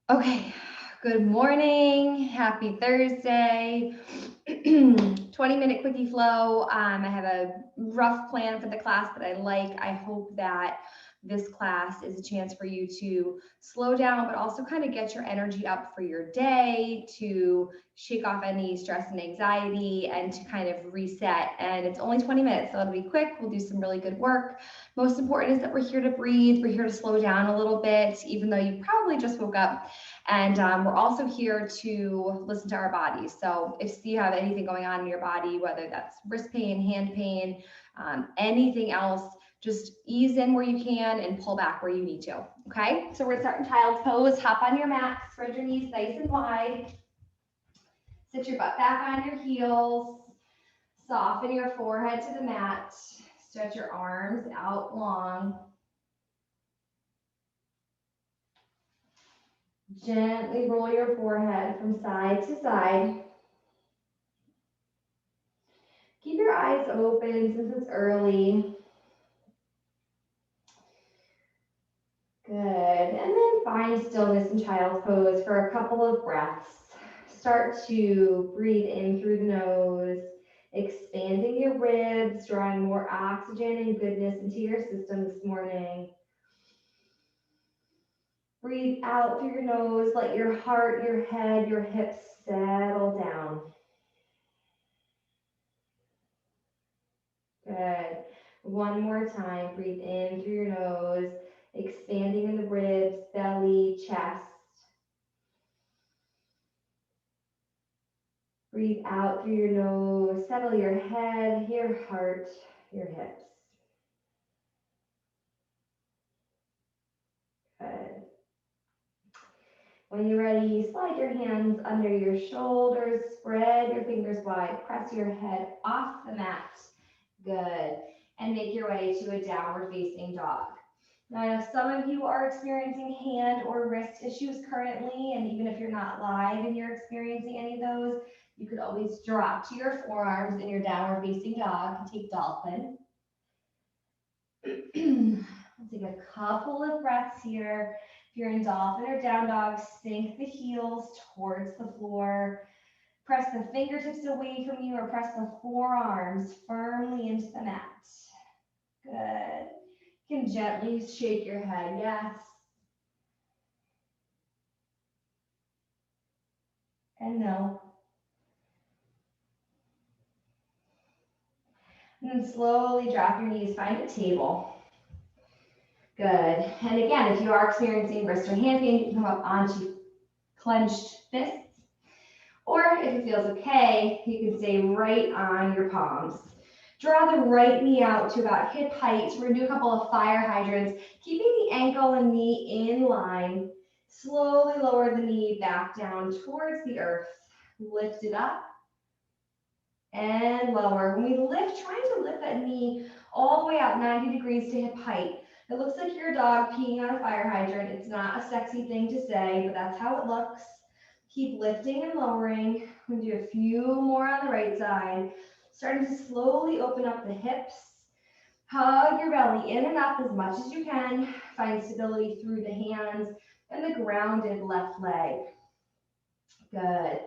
Okay, good morning. Happy Thursday. 20-minute quickie flow. I have a rough plan for the class that I like. I hope that this class is a chance for you to slow down, but also kind of get your energy up for your day, to shake off any stress and anxiety, and to kind of reset. And it's only 20 minutes, so it'll be quick. We'll do some really good work. Most important is that we're here to breathe. We're here to slow down a little bit, even though you probably just woke up. And we're also here to listen to our bodies. So if you have anything going on in your body, whether that's wrist pain, hand pain, anything else, just ease in where you can and pull back where you need to. Okay, so we're starting child's pose. Hop on your mat, spread your knees nice and wide. Sit your butt back on your heels. Soften your forehead to the mat. Stretch your arms out long. Gently roll your forehead from side to side. Keep your eyes open since it's early. Good. And then find stillness in child's pose for a couple of breaths. Start to breathe in through the nose, expanding your ribs, drawing more oxygen and goodness into your system this morning. Breathe out through your nose. Let your heart, your head, your hips settle down. Good. One more time. Breathe in through your nose, expanding in the ribs, belly, chest. Breathe out through your nose. Settle your head, your heart, your hips. Good. When you're ready, slide your hands under your shoulders, spread your fingers wide, press your head off the mat. Good. And make your way to a downward facing dog. Now, I know some of you are experiencing hand or wrist issues currently, and even if you're not live and you're experiencing any of those, you could always drop to your forearms in your downward facing dog and take dolphin. Let's take a couple of breaths here. If you're in dolphin or down dog, sink the heels towards the floor. Press the fingertips away from you or press the forearms firmly into the mat. Good. You can gently shake your head, yes. And no. And then slowly drop your knees, find a table. Good. And again, if you are experiencing wrist or hand pain, you can come up onto clenched fists. Or if it feels okay, you can stay right on your palms. Draw the right knee out to about hip height. We're gonna do a couple of fire hydrants, keeping the ankle and knee in line. Slowly lower the knee back down towards the earth. Lift it up and lower. When we lift, trying to lift that knee all the way out 90 degrees to hip height. It looks like your dog peeing on a fire hydrant. It's not a sexy thing to say, but that's how it looks. Keep lifting and lowering. We'll do a few more on the right side. Starting to slowly open up the hips. Hug your belly in and up as much as you can. Find stability through the hands and the grounded left leg. Good.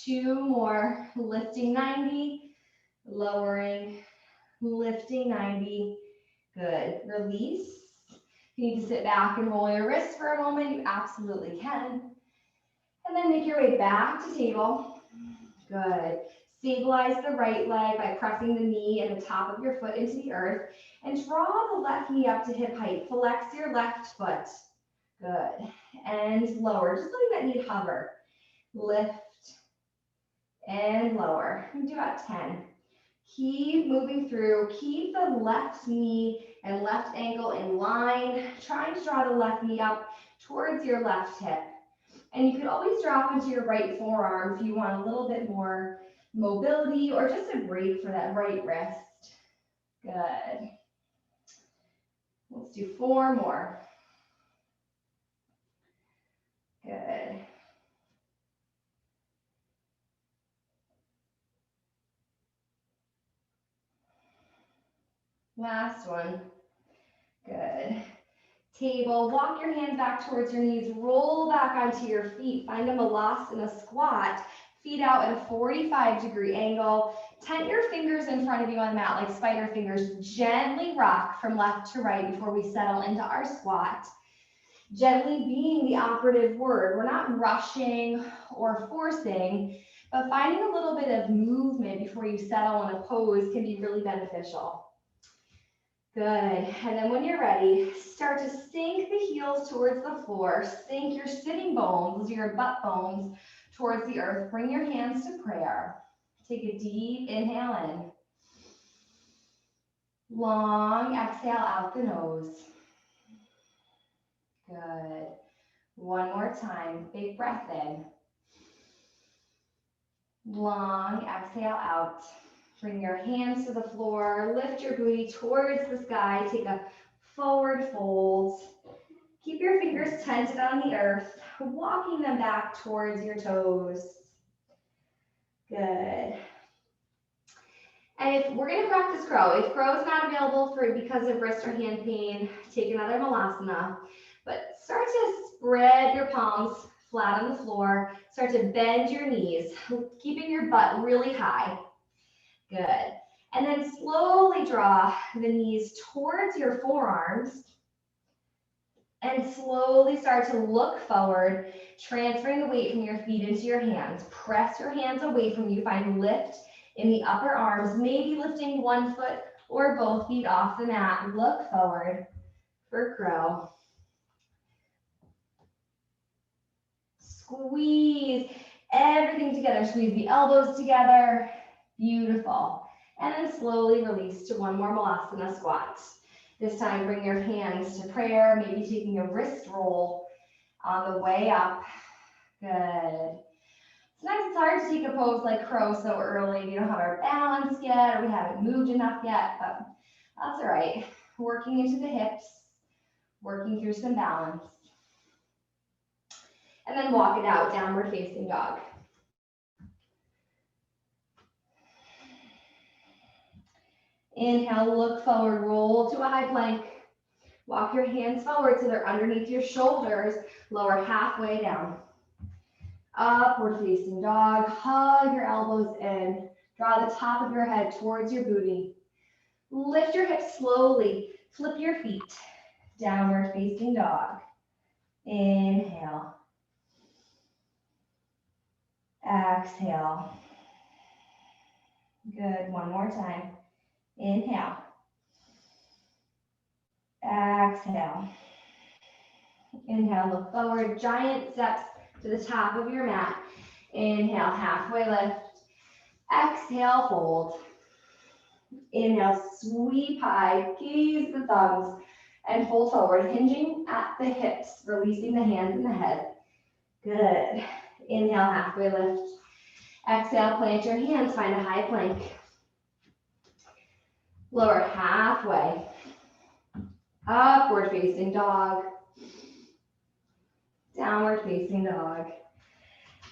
Two more. Lifting 90, lowering, lifting 90. Good. Release. If you need to sit back and roll your wrists for a moment, you absolutely can. And then make your way back to table. Good. Stabilize the right leg by pressing the knee and the top of your foot into the earth. And draw the left knee up to hip height. Flex your left foot. Good. And lower. Just letting that knee hover. Lift and lower. Do about 10. Keep moving through. Keep the left knee and left ankle in line. Trying to draw the left knee up towards your left hip. And you could always drop into your right forearm if you want a little bit more mobility or just a break for that right wrist. Good. Let's do 4 more. Good. Last one. Good. table. Walk your hands back towards your knees. Roll back onto your feet. Find a malasana squat. Feet out at a 45-degree angle. Tent your fingers in front of you on the mat like spider fingers. Gently rock from left to right before we settle into our squat. Gently being the operative word. We're not rushing or forcing, but finding a little bit of movement before you settle in a pose can be really beneficial. Good. And then when you're ready, start to sink the heels towards the floor. Sink your sitting bones, your butt bones, towards the earth. Bring your hands to prayer. Take a deep inhale in. Long exhale out the nose. Good. One more time. Big breath in. Long exhale out. Bring your hands to the floor. Lift your booty towards the sky. Take a forward fold. Keep your fingers tented on the earth, walking them back towards your toes. Good. And if we're going to practice crow, if crow is not available because of wrist or hand pain, take another malasana. But start to spread your palms flat on the floor. Start to bend your knees, keeping your butt really high. Good. And then slowly draw the knees towards your forearms and slowly start to look forward, transferring the weight from your feet into your hands. Press your hands away from you. Find lift in the upper arms, maybe lifting one foot or both feet off the mat. Look forward for crow. Squeeze everything together. Squeeze the elbows together. Beautiful. And then slowly release to one more malasana squat. This time, bring your hands to prayer, maybe taking a wrist roll on the way up. Good. Sometimes it's hard to take a pose like crow so early. We don't have our balance yet, or we haven't moved enough yet, but that's all right. Working into the hips, working through some balance. And then walk it out, downward facing dog. Inhale, look forward, roll to a high plank. Walk your hands forward so they're underneath your shoulders. Lower halfway down. Upward facing dog. Hug your elbows in. Draw the top of your head towards your booty. Lift your hips slowly. Flip your feet. Downward facing dog. Inhale. Exhale. Good. One more time. Inhale. Exhale. Inhale, look forward. Giant steps to the top of your mat. Inhale, halfway lift. Exhale, fold. Inhale, sweep high. Gaze the thumbs and fold forward, hinging at the hips, releasing the hands and the head. Good. Inhale, halfway lift. Exhale, plant your hands. Find a high plank. Lower halfway. Upward facing dog. Downward facing dog.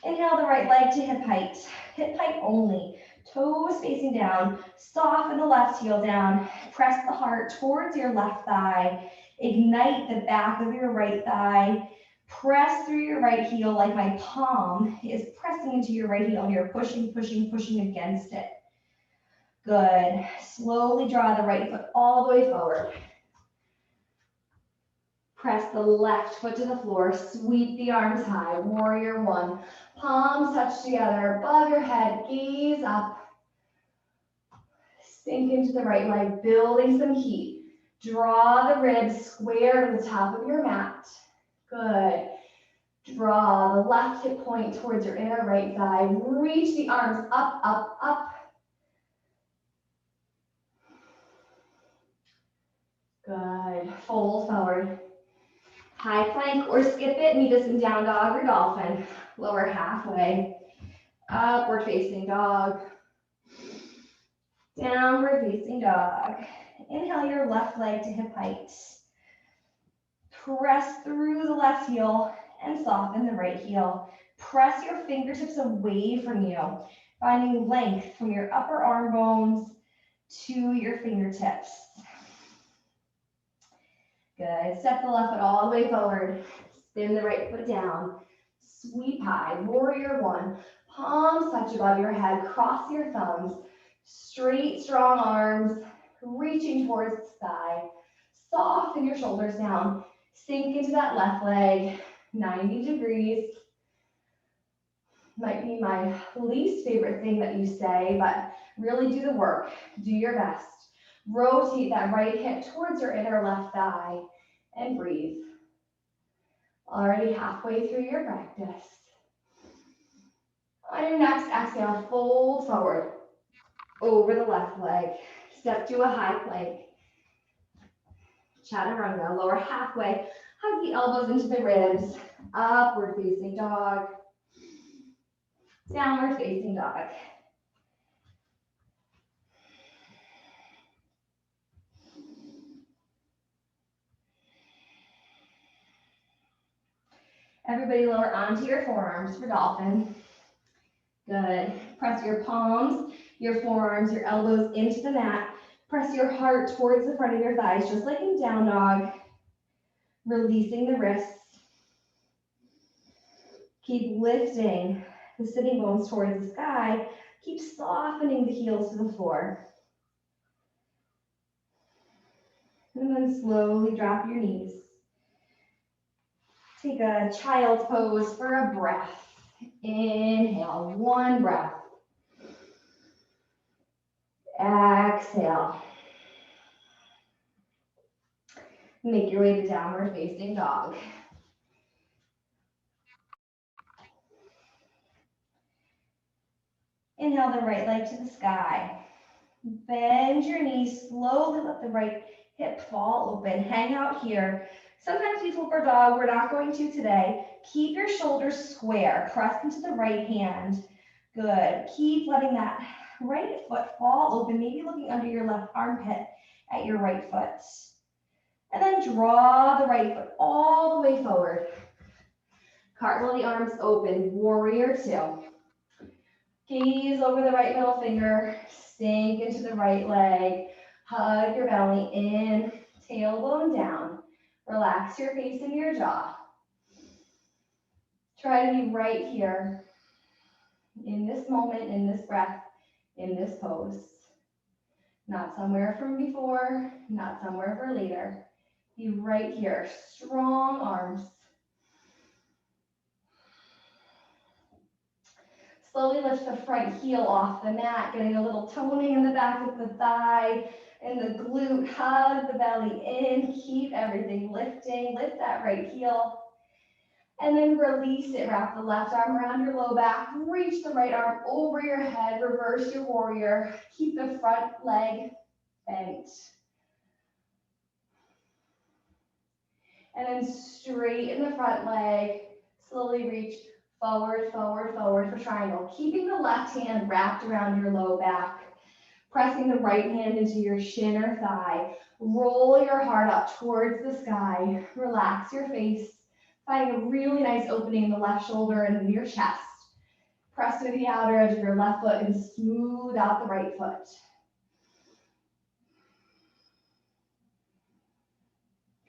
Inhale the right leg to hip height only. Toes facing down. Soften the left heel down. Press the heart towards your left thigh. Ignite the back of your right thigh. Press through your right heel like my palm is pressing into your right heel. You're pushing, pushing, pushing against it. Good. Slowly draw the right foot all the way forward. Press the left foot to the floor. Sweep the arms high. Warrior one. Palms touch together above your head. Gaze up. Sink into the right leg, building some heat. Draw the ribs square to the top of your mat. Good. Draw the left hip point towards your inner right thigh. Reach the arms up, up, up. Good. Fold forward. High plank or skip it. Meet us in down dog or dolphin. Lower halfway. Upward facing dog. Downward facing dog. Inhale your left leg to hip height. Press through the left heel and soften the right heel. Press your fingertips away from you, finding length from your upper arm bones to your fingertips. Good. Step the left foot all the way forward. Spin the right foot down. Sweep high. Warrior one. Palms touch above your head. Cross your thumbs. Straight, strong arms. Reaching towards the sky. Soften your shoulders down. Sink into that left leg. 90 degrees. Might be my least favorite thing that you say, but really do the work. Do your best. Rotate that right hip towards your inner left thigh and breathe. Already halfway through your practice. On your next exhale, fold forward over the left leg. Step to a high plank. Chaturanga, lower halfway. Hug the elbows into the ribs. Upward facing dog. Downward facing dog. Everybody lower onto your forearms for dolphin. Good. Press your palms, your forearms, your elbows into the mat. Press your heart towards the front of your thighs, just like in down dog. Releasing the wrists. Keep lifting the sitting bones towards the sky. Keep softening the heels to the floor. And then slowly drop your knees. Take a child's pose for a breath. Inhale, one breath. Exhale. Make your way to downward facing dog. Inhale the right leg to the sky. Bend your knees, slowly let the right hip fall open. Hang out here. Sometimes we flip our dog. We're not going to today. Keep your shoulders square. Press into the right hand. Good. Keep letting that right foot fall open, maybe looking under your left armpit at your right foot. And then draw the right foot all the way forward. Cartwheel the arms open. Warrior two. Gaze over the right middle finger. Sink into the right leg. Hug your belly in. Tailbone down. Relax your face and your jaw. Try to be right here in this moment, in this breath, in this pose. Not somewhere from before, not somewhere for later. Be right here. Strong arms. Slowly lift the front heel off the mat, getting a little toning in the back of the thigh and the glute. Hug the belly in. Keep everything lifting. Lift that right heel. And then release it. Wrap the left arm around your low back. Reach the right arm over your head. Reverse your warrior. Keep the front leg bent. And then straighten the front leg. Slowly reach forward, forward, forward for triangle. Keeping the left hand wrapped around your low back. Pressing the right hand into your shin or thigh. Roll your heart up towards the sky. Relax your face. Finding a really nice opening in the left shoulder and in your chest. Press through the outer edge of your left foot and smooth out the right foot.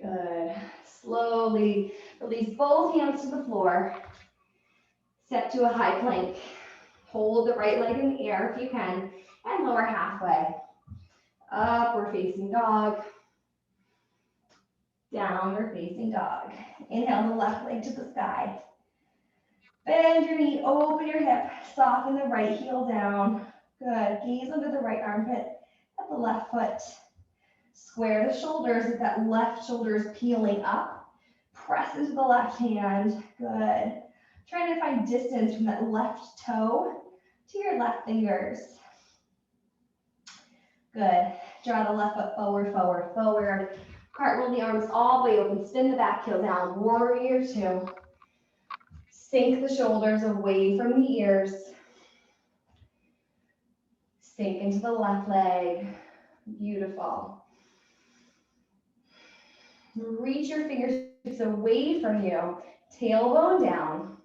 Good. Slowly release both hands to the floor. Step to a high plank. Hold the right leg in the air if you can, and lower halfway. Upward facing dog. Downward facing dog. Inhale the left leg to the sky. Bend your knee, open your hip, soften the right heel down. Good. Gaze under the right armpit at the left foot. Square the shoulders with that left shoulder is peeling up. Press into the left hand. Good. Trying to find distance from that left toe to your left fingers. Good. Draw the left foot forward, forward, forward. Cartwheel the arms all the way open. Spin the back heel down. Warrior two. Sink the shoulders away from the ears. Sink into the left leg. Beautiful. Reach your fingertips away from you. Tailbone down.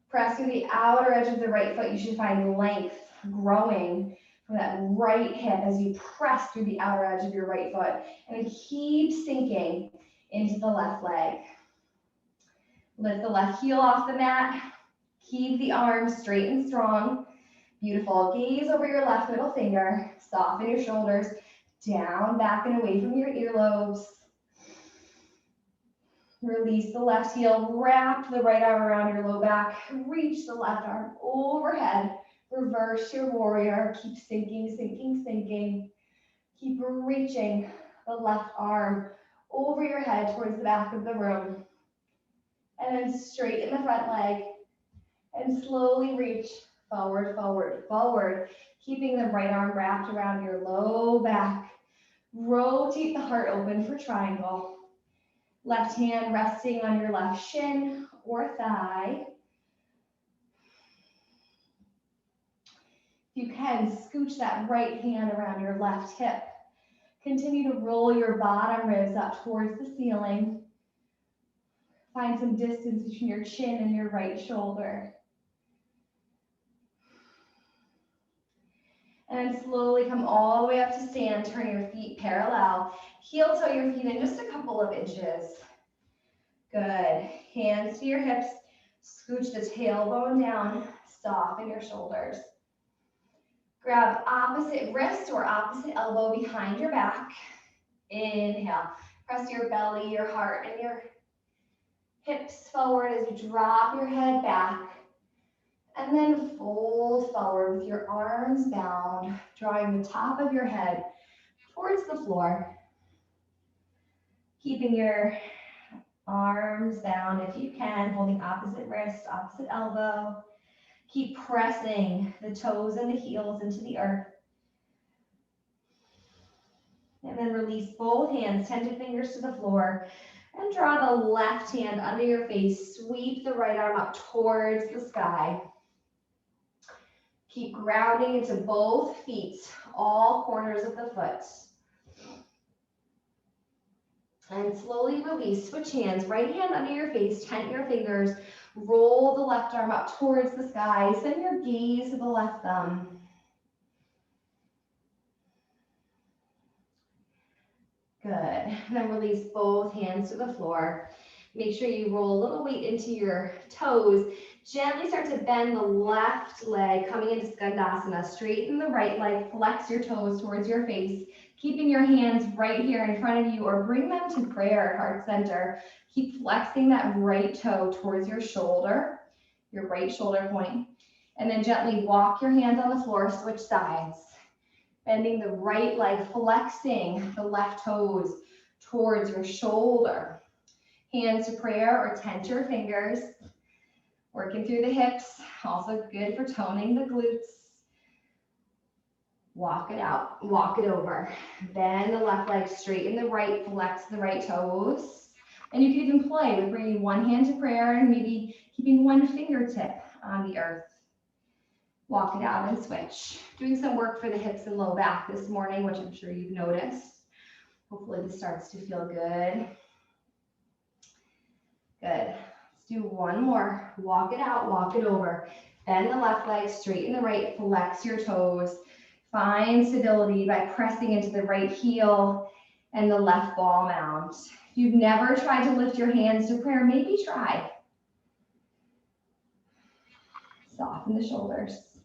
Press through the outer edge of the right foot. You should find length growing from that right hip as you press through the outer edge of your right foot. And keep sinking into the left leg. Lift the left heel off the mat. Keep the arms straight and strong. Beautiful. Gaze over your left middle finger. Soften your shoulders. Down, back, and away from your earlobes. Release the left heel. Wrap the right arm around your low back. Reach the left arm overhead. Reverse your warrior. Keep sinking, sinking, sinking. Keep reaching the left arm over your head towards the back of the room. And then straighten the front leg. And slowly reach forward, forward, forward. Keeping the right arm wrapped around your low back. Rotate the heart open for triangle. Left hand resting on your left shin or thigh. If you can, scooch that right hand around your left hip. Continue to roll your bottom ribs up towards the ceiling. Find some distance between your chin and your right shoulder. And then slowly come all the way up to stand. Turn your feet parallel. Heel toe your feet in just a couple of inches. Good. Hands to your hips. Scooch the tailbone down. Soften your shoulders. Grab opposite wrist or opposite elbow behind your back. Inhale. Press your belly, your heart, and your hips forward as you drop your head back. And then fold forward with your arms bound, drawing the top of your head towards the floor. Keeping your arms down if you can, holding opposite wrist, opposite elbow. Keep pressing the toes and the heels into the earth. And then release both hands, tender fingers to the floor. And draw the left hand under your face. Sweep the right arm up towards the sky. Keep grounding into both feet, all corners of the foot. And slowly release, switch hands, right hand under your face, tent your fingers, roll the left arm up towards the sky, send your gaze to the left thumb. Good, and then release both hands to the floor. Make sure you roll a little weight into your toes. Gently start to bend the left leg, coming into Skandasana. Straighten the right leg, flex your toes towards your face. Keeping your hands right here in front of you or bring them to prayer, heart center. Keep flexing that right toe towards your shoulder, your right shoulder point. And then gently walk your hands on the floor, switch sides. Bending the right leg, flexing the left toes towards your shoulder. Hands to prayer or tent your fingers. Working through the hips, also good for toning the glutes. Walk it out, walk it over. Bend the left leg, straighten the right, flex the right toes. And you can even play with bringing one hand to prayer and maybe keeping one fingertip on the earth. Walk it out and switch. Doing some work for the hips and low back this morning, which I'm sure you've noticed. Hopefully this starts to feel good. Good. Let's do one more. Walk it out, walk it over. Bend the left leg, straighten the right, flex your toes. Find stability by pressing into the right heel and the left ball mound. If you've never tried to lift your hands to prayer, maybe try. Soften the shoulders.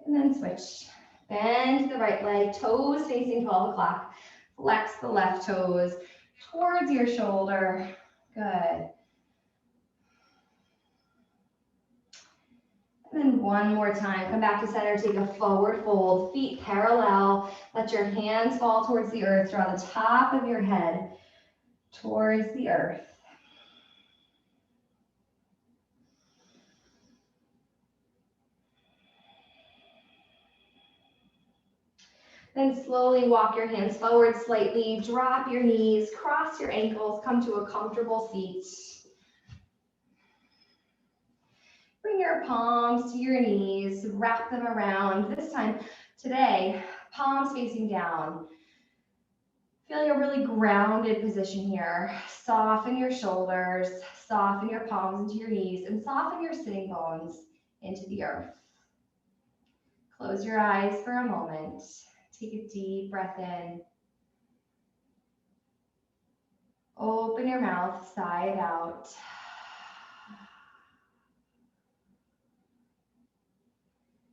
And then switch. Bend the right leg, toes facing 12 o'clock. Flex the left toes towards your shoulder. Good. And then one more time, come back to center, take a forward fold, feet parallel. Let your hands fall towards the earth, draw the top of your head towards the earth. Then slowly walk your hands forward slightly, drop your knees, cross your ankles, come to a comfortable seat. Bring your palms to your knees, wrap them around. This time, today, palms facing down. Feeling a really grounded position here. Soften your shoulders, soften your palms into your knees, and soften your sitting bones into the earth. Close your eyes for a moment. Take a deep breath in. Open your mouth, sigh it out.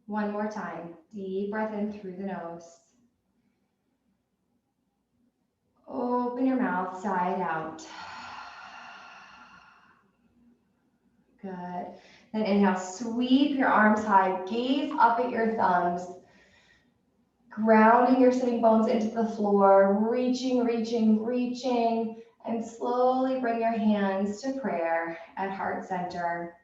One more time. Deep breath in through the nose. Open your mouth, sigh it out. Good. Then inhale, sweep your arms high, gaze up at your thumbs, grounding your sitting bones into the floor, reaching, reaching, reaching, and slowly bring your hands to prayer at heart center.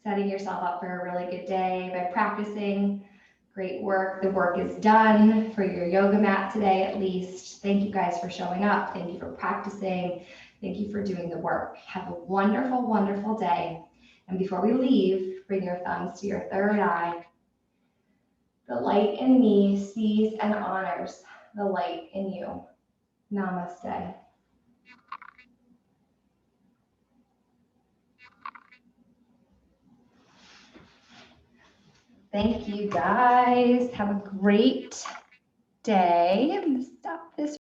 Setting yourself up for a really good day by practicing. Great work. The work is done for your yoga mat today, at least. Thank you guys for showing up. Thank you for practicing. Thank you for doing the work. Have a wonderful, wonderful day. And before we leave, bring your thumbs to your third eye. The light in me sees and honors the light in you. Namaste. Thank you guys. Have a great day. I'm going to stop this